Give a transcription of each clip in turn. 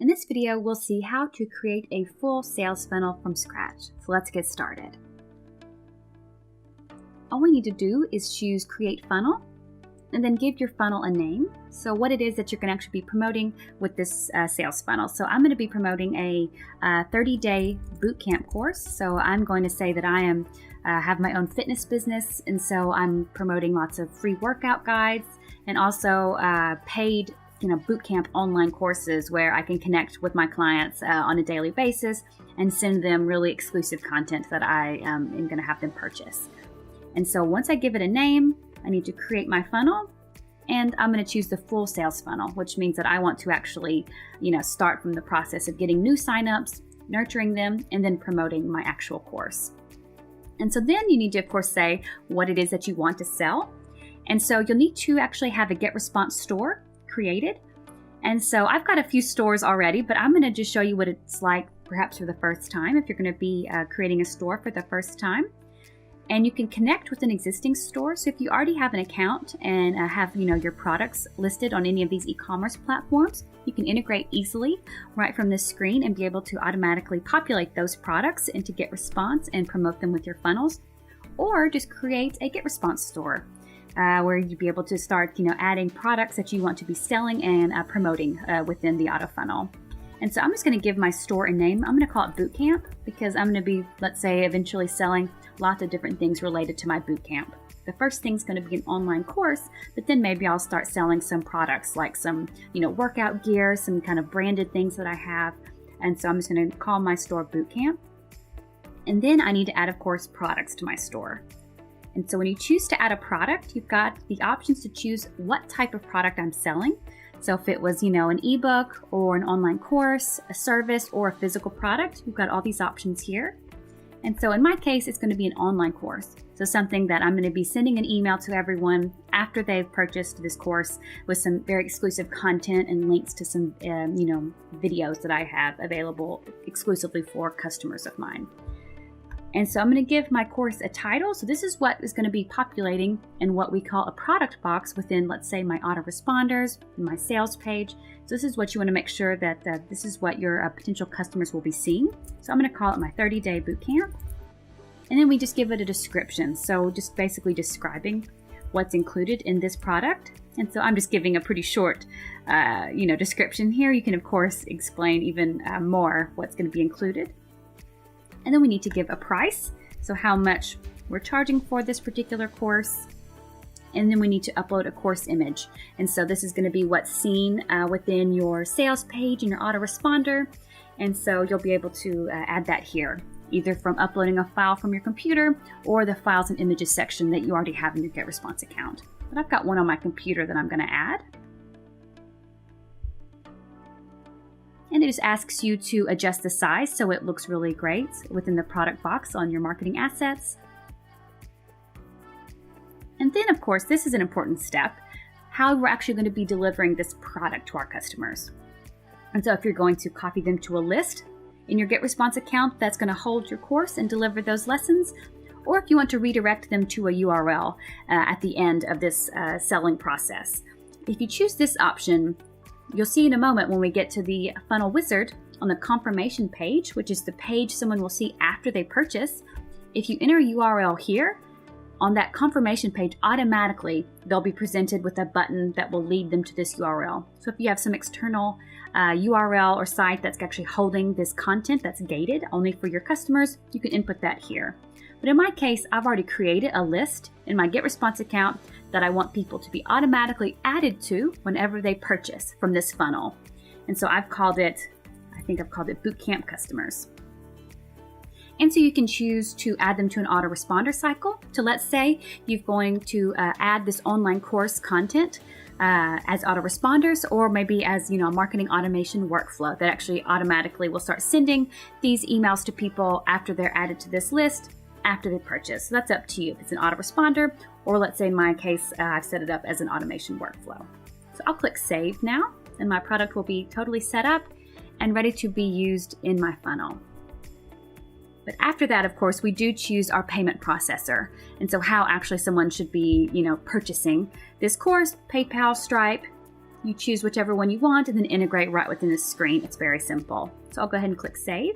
In this video, we'll see how to create a full sales funnel from scratch. So let's get started. All we need to do is choose Create Funnel and then give your funnel a name. So what it is that you're going to actually be promoting with this sales funnel. So I'm going to be promoting a 30-day bootcamp course. So I'm going to say that I am have my own fitness business, and so I'm promoting lots of free workout guides and also paid bootcamp online courses where I can connect with my clients on a daily basis and send them really exclusive content that I am going to have them purchase. And so once I give it a name, I need to create my funnel, and I'm going to choose the full sales funnel, which means that I want to actually, start from the process of getting new signups, nurturing them, and then promoting my actual course. And so then you need to, of course, say what it is that you want to sell. And so you'll need to actually have a GetResponse store created. And so I've got a few stores already, but I'm going to just show you what it's like perhaps for the first time if you're going to be creating a store for the first time. And you can connect with an existing store. So if you already have an account and have your products listed on any of these e-commerce platforms, you can integrate easily right from this screen and be able to automatically populate those products into GetResponse and promote them with your funnels. Or just create a GetResponse store where you'd be able to start adding products that you want to be selling and promoting within the auto funnel. And so I'm just going to give my store a name. I'm going to call it Bootcamp because I'm going to be, let's say, eventually selling lots of different things related to my bootcamp. The first thing's going to be an online course, but then maybe I'll start selling some products like some, workout gear, some kind of branded things that I have. And so I'm just going to call my store Bootcamp. And then I need to add, of course, products to my store. And so when you choose to add a product, you've got the options to choose what type of product I'm selling. So if it was, an ebook or an online course, a service, or a physical product, you've got all these options here. And so in my case, it's going to be an online course. So something that I'm going to be sending an email to everyone after they've purchased this course with some very exclusive content and links to some, videos that I have available exclusively for customers of mine. And so I'm going to give my course a title. So this is what is going to be populating in what we call a product box within, let's say, my autoresponders and my sales page. So this is what you want to make sure that this is what your potential customers will be seeing. So I'm going to call it my 30-day bootcamp. And then we just give it a description. So just basically describing what's included in this product. And so I'm just giving a pretty short, description here. You can, of course, explain even more what's going to be included. And then we need to give a price, so how much we're charging for this particular course. And then we need to upload a course image. And so this is going to be what's seen within your sales page and your autoresponder. And so you'll be able to add that here, either from uploading a file from your computer or the files and images section that you already have in your GetResponse account. But I've got one on my computer that I'm going to add. And it just asks you to adjust the size so it looks really great within the product box on your marketing assets. And then, of course, this is an important step, how we're actually going to be delivering this product to our customers. And so if you're going to copy them to a list in your GetResponse account that's going to hold your course and deliver those lessons, or if you want to redirect them to a URL at the end of this selling process. If you choose this option, you'll see in a moment when we get to the funnel wizard on the confirmation page, which is the page someone will see after they purchase. If you enter a URL here, on that confirmation page, automatically they'll be presented with a button that will lead them to this URL. So if you have some external URL or site that's actually holding this content that's gated only for your customers, you can input that here. But in my case, I've already created a list in my GetResponse account that I want people to be automatically added to whenever they purchase from this funnel. And so I've called it Bootcamp Customers. And so you can choose to add them to an autoresponder cycle. So let's say you're going to add this online course content as autoresponders, or maybe as a marketing automation workflow that actually automatically will start sending these emails to people after they're added to this list after they purchase. So that's up to you if it's an autoresponder, or let's say in my case, I've set it up as an automation workflow. So I'll click Save now, and my product will be totally set up and ready to be used in my funnel. But after that, of course, we do choose our payment processor. And so how actually someone should be, purchasing this course, PayPal, Stripe, You choose whichever one you want and then integrate right within the screen. It's very simple. So I'll go ahead and click Save.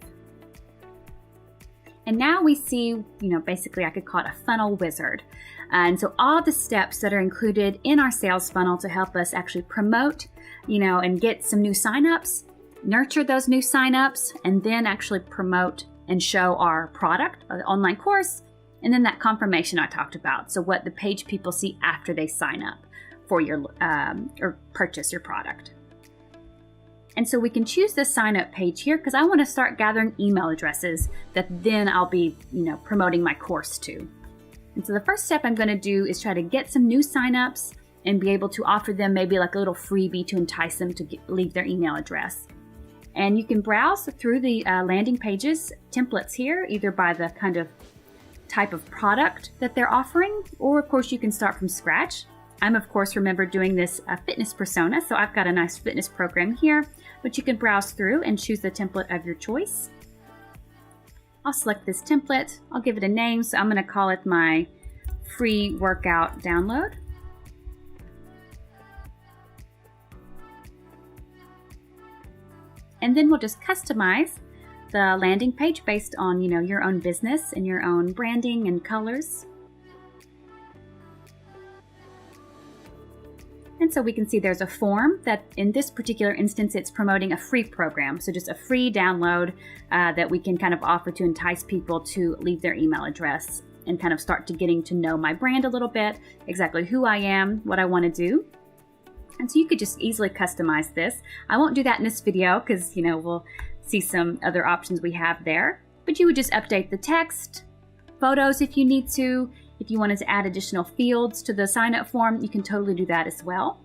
And now we see, basically I could call it a funnel wizard. And so all the steps that are included in our sales funnel to help us actually promote, and get some new signups, nurture those new signups, and then actually promote and show our product, the online course, and then that confirmation I talked about. So what the page people see after they sign up for your or purchase your product. And so we can choose the sign up page here because I want to start gathering email addresses that then I'll be, promoting my course to. And so the first step I'm going to do is try to get some new signups and be able to offer them maybe like a little freebie to entice them to leave their email address. And you can browse through the landing pages templates here, either by the kind of type of product that they're offering, or of course you can start from scratch. I'm of course remember doing this fitness persona, so I've got a nice fitness program here, but you can browse through and choose the template of your choice. I'll select this template, I'll give it a name, so I'm going to call it my free workout download. And then we'll just customize the landing page based on, your own business and your own branding and colors. And so we can see there's a form that in this particular instance, it's promoting a free program. So just a free download that we can kind of offer to entice people to leave their email address and kind of start to getting to know my brand a little bit, exactly who I am, what I want to do. And so you could just easily customize this. I won't do that in this video because, we'll see some other options we have there. But you would just update the text, photos if you need to. If you wanted to add additional fields to the sign-up form, you can totally do that as well.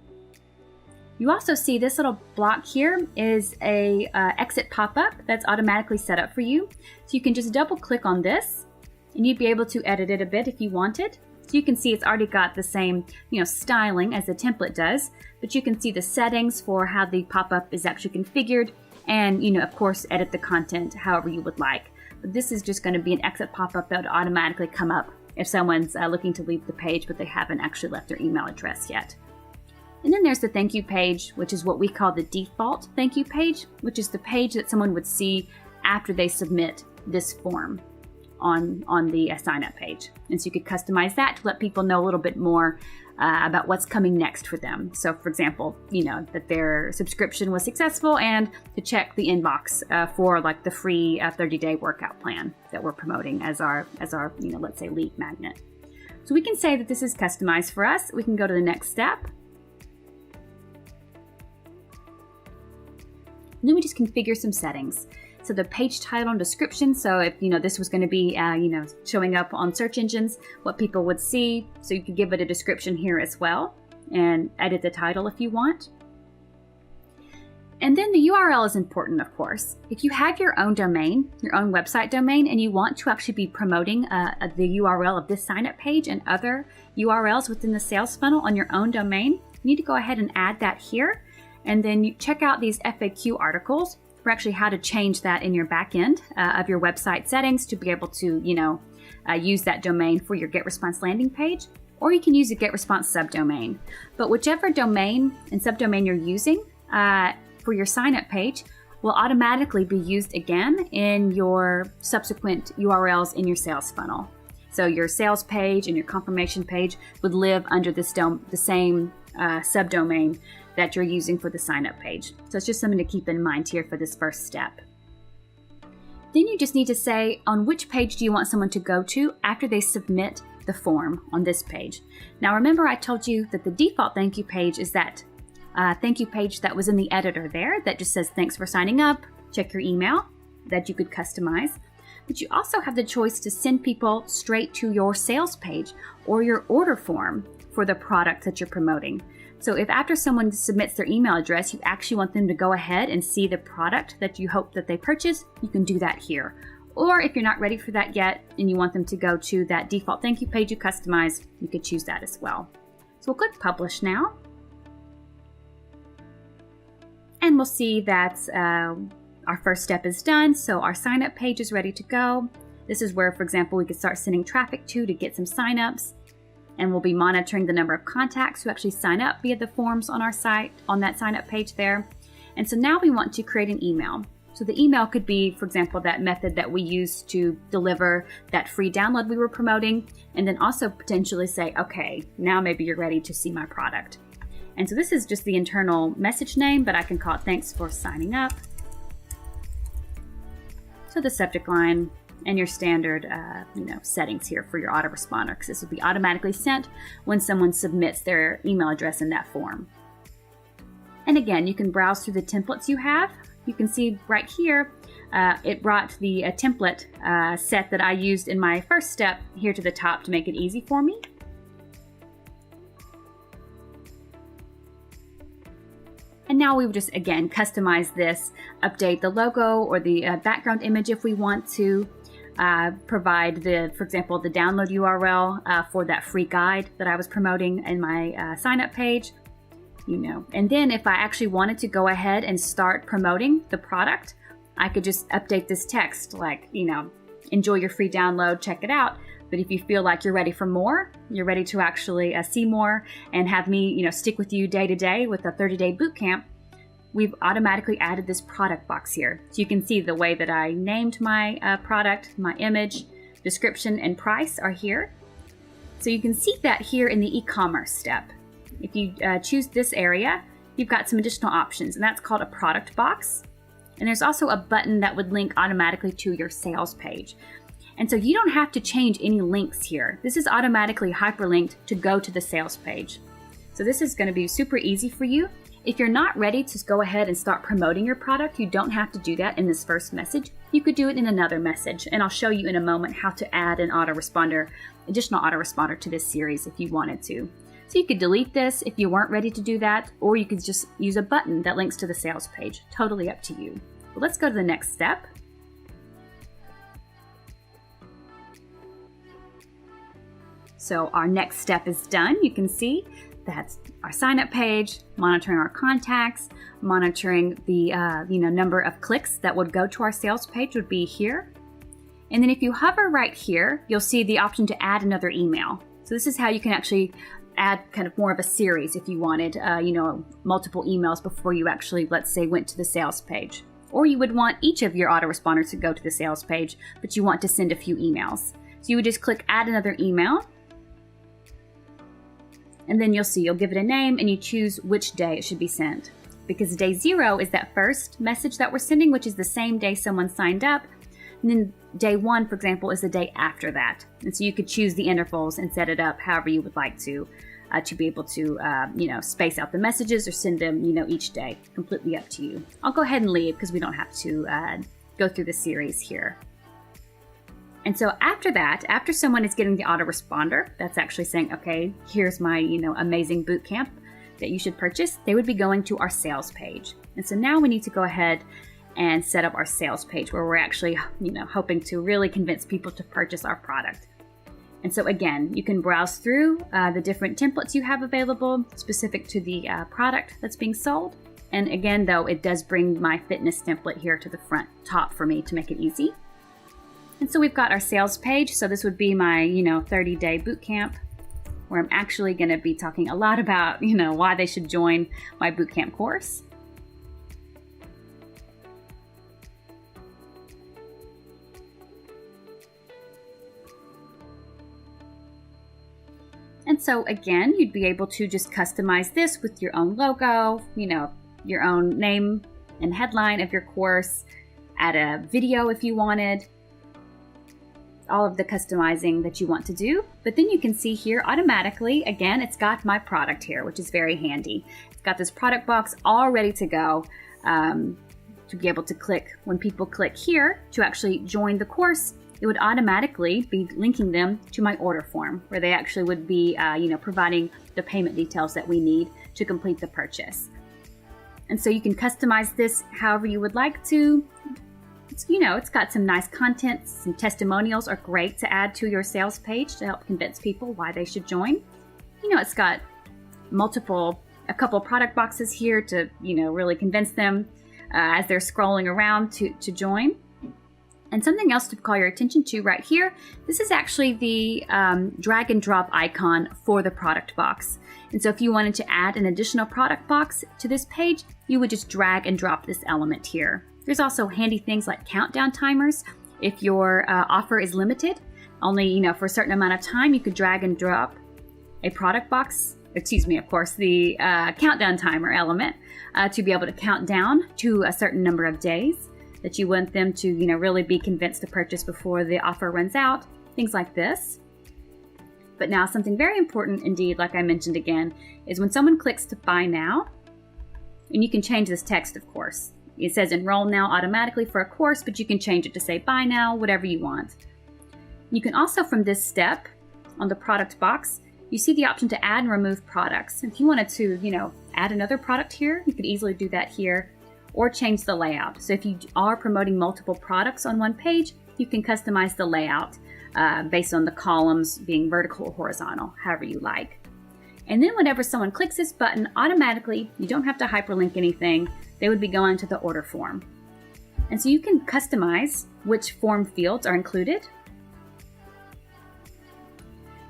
You also see this little block here is a exit pop-up that's automatically set up for you. So you can just double click on this and you'd be able to edit it a bit if you wanted. So you can see it's already got the same, styling as the template does, but you can see the settings for how the pop-up is actually configured and, of course, edit the content however you would like. But this is just going to be an exit pop-up that would automatically come up if someone's looking to leave the page, but they haven't actually left their email address yet. And then there's the thank you page, which is what we call the default thank you page, which is the page that someone would see after they submit this form on the sign up page. And so you could customize that to let people know a little bit more about what's coming next for them. So for example, that their subscription was successful and to check the inbox for like the free 30-day workout plan that we're promoting as our let's say lead magnet. So we can say that this is customized for us. We can go to the next step. And then we just configure some settings. So the page title and description, so if this was going to be showing up on search engines, what people would see, so you could give it a description here as well and edit the title if you want. And then the URL is important, of course. If you have your own domain, your own website domain, and you want to actually be promoting the URL of this sign up page and other URLs within the sales funnel on your own domain, you need to go ahead and add that here. And then you check out these FAQ articles for actually how to change that in your back end of your website settings to be able to, use that domain for your GetResponse landing page, or you can use a GetResponse subdomain. But whichever domain and subdomain you're using for your sign-up page will automatically be used again in your subsequent URLs in your sales funnel. So your sales page and your confirmation page would live under the same subdomain that you're using for the sign-up page. So it's just something to keep in mind here for this first step. Then you just need to say on which page do you want someone to go to after they submit the form on this page. Now remember I told you that the default thank you page is that thank you page that was in the editor there that just says thanks for signing up, check your email, that you could customize. But you also have the choice to send people straight to your sales page or your order form for the product that you're promoting. So if after someone submits their email address, you actually want them to go ahead and see the product that you hope that they purchase, you can do that here. Or if you're not ready for that yet and you want them to go to that default thank you page you customize, you could choose that as well. So we'll click publish now. And we'll see that our first step is done. So our sign up page is ready to go. This is where, for example, we could start sending traffic to get some signups. and we'll be monitoring the number of contacts who actually sign up via the forms on our site, on that sign up page there. And so now we want to create an email. So the email could be, for example, that method that we used to deliver that free download we were promoting, and then also potentially say, okay, now maybe you're ready to see my product. And so this is just the internal message name, but I can call it thanks for signing up. So the subject line and your standard settings here for your autoresponder, because this will be automatically sent when someone submits their email address in that form. And again, you can browse through the templates you have. You can see right here, it brought the template set that I used in my first step here to the top to make it easy for me. And now we would just, again, customize this, update the logo or the background image if we want to, provide for example, the download URL for that free guide that I was promoting in my sign-up page. And then if I actually wanted to go ahead and start promoting the product, I could just update this text like, enjoy your free download, check it out. But if you feel like you're ready for more, you're ready to actually see more and have me, stick with you day to day with a 30-day boot camp, we've automatically added this product box here. So you can see the way that I named my product, my image, description, and price are here. So you can see that here in the e-commerce step. If you choose this area, you've got some additional options, and that's called a product box. And there's also a button that would link automatically to your sales page. And so you don't have to change any links here. This is automatically hyperlinked to go to the sales page. So this is going to be super easy for you. If you're not ready to go ahead and start promoting your product, you don't have to do that in this first message. You could do it in another message, and I'll show you in a moment how to add an additional autoresponder to this series if you wanted to. So you could delete this if you weren't ready to do that, or you could just use a button that links to the sales page. Totally up to you. But let's go to the next step. So our next step is done. You can see that's our sign-up page, monitoring our contacts, monitoring the number of clicks that would go to our sales page would be here. And then if you hover right here, you'll see the option to add another email. So this is how you can actually add kind of more of a series if you wanted, multiple emails before you actually, let's say, went to the sales page. Or you would want each of your autoresponders to go to the sales page, but you want to send a few emails. So you would just click add another email. And then you'll give it a name and you choose which day it should be sent. Because day 0 is that first message that we're sending, which is the same day someone signed up. And then day 1, for example, is the day after that. And so you could choose the intervals and set it up however you would like to be able to, space out the messages or send them, each day. Completely up to you. I'll go ahead and leave because we don't have to go through the series here. And so after that, after someone is getting the autoresponder, that's actually saying, okay, here's my, amazing boot camp that you should purchase, they would be going to our sales page. And so now we need to go ahead and set up our sales page where we're actually, hoping to really convince people to purchase our product. And so again, you can browse through the different templates you have available specific to the product that's being sold. And again, though, it does bring my fitness template here to the top for me to make it easy. And so we've got our sales page. So this would be my, 30-day boot camp where I'm actually going to be talking a lot about, why they should join my boot camp course. And so again, you'd be able to just customize this with your own logo, your own name and headline of your course, add a video if you wanted, all of the customizing that you want to do. But then you can see here automatically, again, it's got my product here, which is very handy. It's got this product box all ready to go to be able to click. When people click here to actually join the course, it would automatically be linking them to my order form where they actually would be, providing the payment details that we need to complete the purchase. And so you can customize this however you would like to. It's got some nice content. Some testimonials are great to add to your sales page to help convince people why they should join. It's got a couple product boxes here to, really convince them as they're scrolling around to join. And something else to call your attention to right here, this is actually the drag and drop icon for the product box. And so if you wanted to add an additional product box to this page, you would just drag and drop this element here. There's also handy things like countdown timers. If your offer is limited, only for a certain amount of time, you could drag and drop a product box, of course, the countdown timer element to be able to count down to a certain number of days that you want them to, really be convinced to purchase before the offer runs out, things like this. But now something very important indeed, like I mentioned again, is when someone clicks to buy now, and you can change this text, of course. It says enroll now automatically for a course, but you can change it to say buy now, whatever you want. You can also, from this step on the product box, you see the option to add and remove products. If you wanted to, add another product here, you could easily do that here, or change the layout. So if you are promoting multiple products on one page, you can customize the layout based on the columns being vertical or horizontal, however you like. And then whenever someone clicks this button, automatically, you don't have to hyperlink anything, they would be going to the order form. And so you can customize which form fields are included.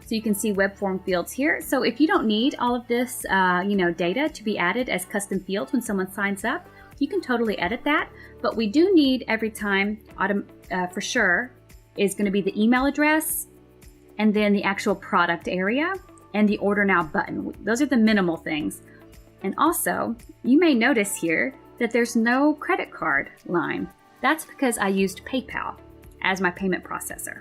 So you can see web form fields here. So if you don't need all of this, data to be added as custom fields when someone signs up, you can totally edit that. But we do need every time, for sure, is going to be the email address, and then the actual product area, and the order now button. Those are the minimal things. And also, you may notice here that there's no credit card line. That's because I used PayPal as my payment processor.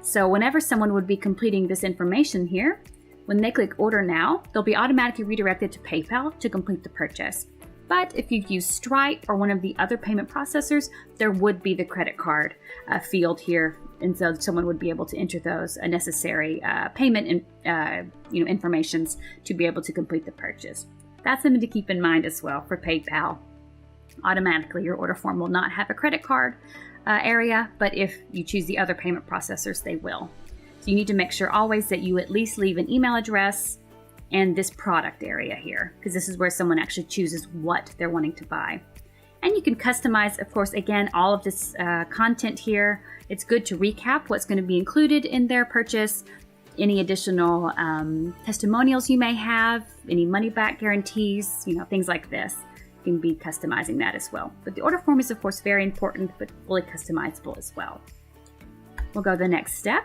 So whenever someone would be completing this information here, when they click order now, they'll be automatically redirected to PayPal to complete the purchase. But if you use Stripe or one of the other payment processors, there would be the credit card field here, and so someone would be able to enter those necessary payment informations to be able to complete the purchase. That's something to keep in mind as well for PayPal. Automatically, your order form will not have a credit card area, but if you choose the other payment processors, they will. So you need to make sure always that you at least leave an email address and this product area here, because this is where someone actually chooses what they're wanting to buy. And you can customize, of course, again, all of this content here. It's good to recap what's going to be included in their purchase, any additional testimonials you may have, any money back guarantees, things like this. You can be customizing that as well. But the order form is, of course, very important, but fully customizable as well. We'll go to the next step.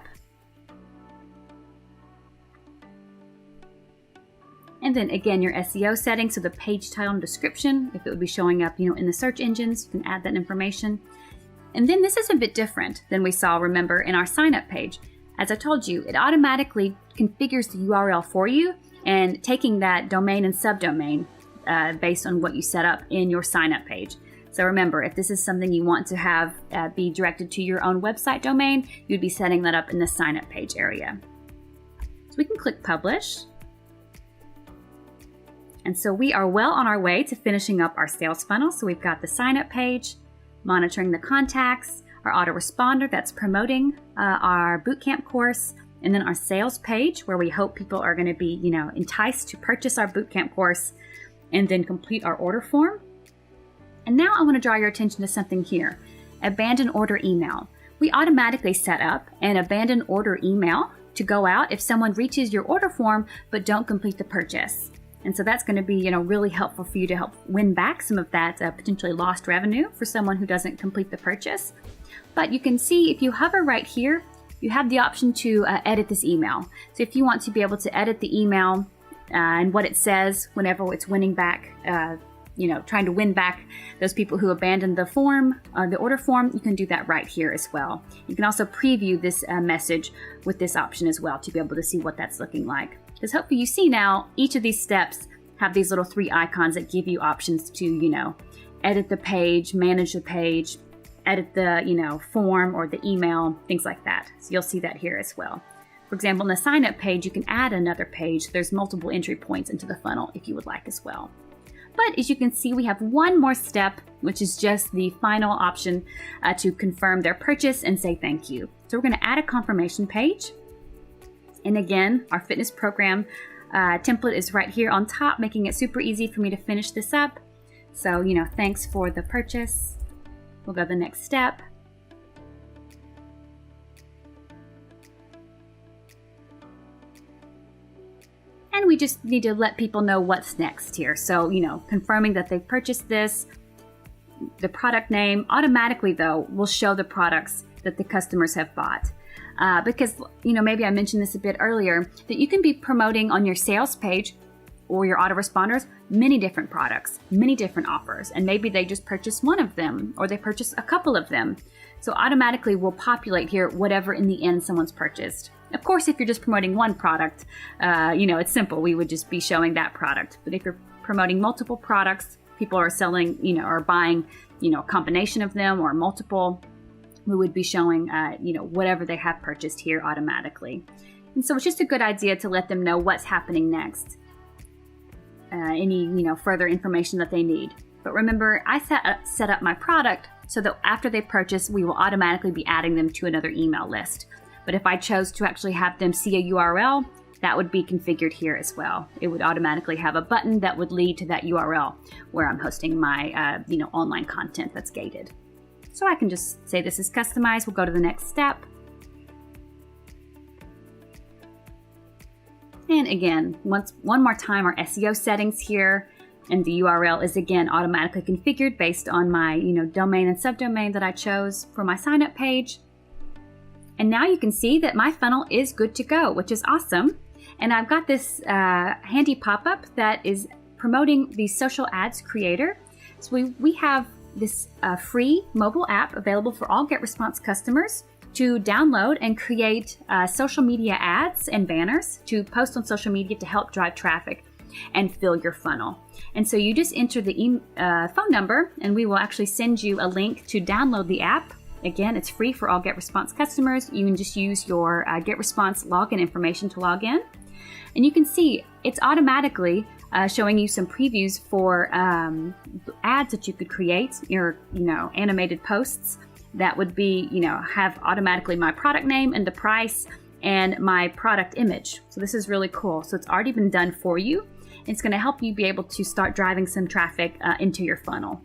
And then again, your SEO settings, so the page title and description, if it would be showing up, in the search engines, you can add that information. And then this is a bit different than we saw, remember, in our sign up page. As I told you, it automatically configures the URL for you and taking that domain and subdomain based on what you set up in your sign up page. So remember, if this is something you want to have be directed to your own website domain, you'd be setting that up in the sign up page area. So we can click publish. And so we are well on our way to finishing up our sales funnel. So we've got the sign up page, monitoring the contacts, our autoresponder that's promoting our bootcamp course, and then our sales page where we hope people are going to be, enticed to purchase our bootcamp course, and then complete our order form. And now I want to draw your attention to something here, abandon order email. We automatically set up an abandon order email to go out if someone reaches your order form but don't complete the purchase. And so that's going to be, really helpful for you to help win back some of that potentially lost revenue for someone who doesn't complete the purchase. But you can see if you hover right here, you have the option to edit this email. So if you want to be able to edit the email and what it says whenever it's winning back, trying to win back those people who abandoned the form, the order form, you can do that right here as well. You can also preview this message with this option as well to be able to see what that's looking like. Because hopefully you see now each of these steps have these little 3 icons that give you options to, edit the page, manage the page, edit the, form or the email, things like that. So you'll see that here as well. For example, in the sign up page, you can add another page. There's multiple entry points into the funnel if you would like as well. But as you can see, we have one more step, which is just the final option to confirm their purchase and say thank you. So we're going to add a confirmation page. And again, our fitness program template is right here on top, making it super easy for me to finish this up. So, thanks for the purchase. We'll go to the next step. just need to let people know what's next here. So, confirming that they've purchased this, the product name. Automatically, though, will show the products that the customers have bought. Because, maybe I mentioned this a bit earlier, that you can be promoting on your sales page or your autoresponders many different products, many different offers, and maybe they just purchase one of them or they purchase a couple of them. So automatically will populate here whatever in the end someone's purchased. Of course, if you're just promoting one product, it's simple. We would just be showing that product. But if you're promoting multiple products, people are selling, or buying, a combination of them or multiple, we would be showing, whatever they have purchased here automatically. And so it's just a good idea to let them know what's happening next. Any, further information that they need. But remember, I set up my product so that after they purchase, we will automatically be adding them to another email list. But if I chose to actually have them see a URL, that would be configured here as well. It would automatically have a button that would lead to that URL where I'm hosting my, online content that's gated. So I can just say this is customized. We'll go to the next step. And again, one more time, our SEO settings here, and the URL is again automatically configured based on my, domain and subdomain that I chose for my sign up page. And now you can see that my funnel is good to go, which is awesome. And I've got this handy pop-up that is promoting the Social Ads Creator. So we have this free mobile app available for all GetResponse customers to download and create social media ads and banners to post on social media to help drive traffic and fill your funnel. And so you just enter the phone number and we will actually send you a link to download the app. Again, it's free for all GetResponse customers. You can just use your GetResponse login information to log in. And you can see it's automatically showing you some previews for ads that you could create, your animated posts that would be, have automatically my product name and the price and my product image. So this is really cool. So it's already been done for you. It's going to help you be able to start driving some traffic into your funnel.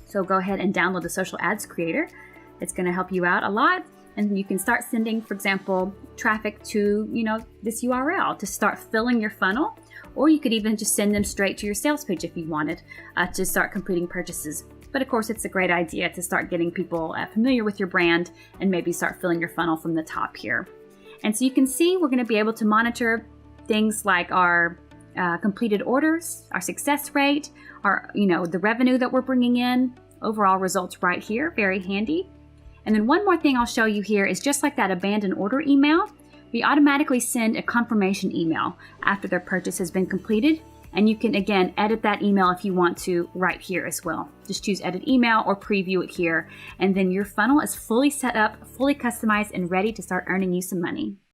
So go ahead and download the Social Ads Creator. It's going to help you out a lot. And you can start sending, for example, traffic to, this URL to start filling your funnel. Or you could even just send them straight to your sales page if you wanted to start completing purchases. But of course, it's a great idea to start getting people familiar with your brand and maybe start filling your funnel from the top here. And so you can see we're going to be able to monitor things like our completed orders, our success rate, our, the revenue that we're bringing in, overall results right here, very handy. And then one more thing I'll show you here is just like that abandoned order email, we automatically send a confirmation email after their purchase has been completed. And you can, again, edit that email if you want to right here as well. Just choose edit email or preview it here. And then your funnel is fully set up, fully customized, and ready to start earning you some money.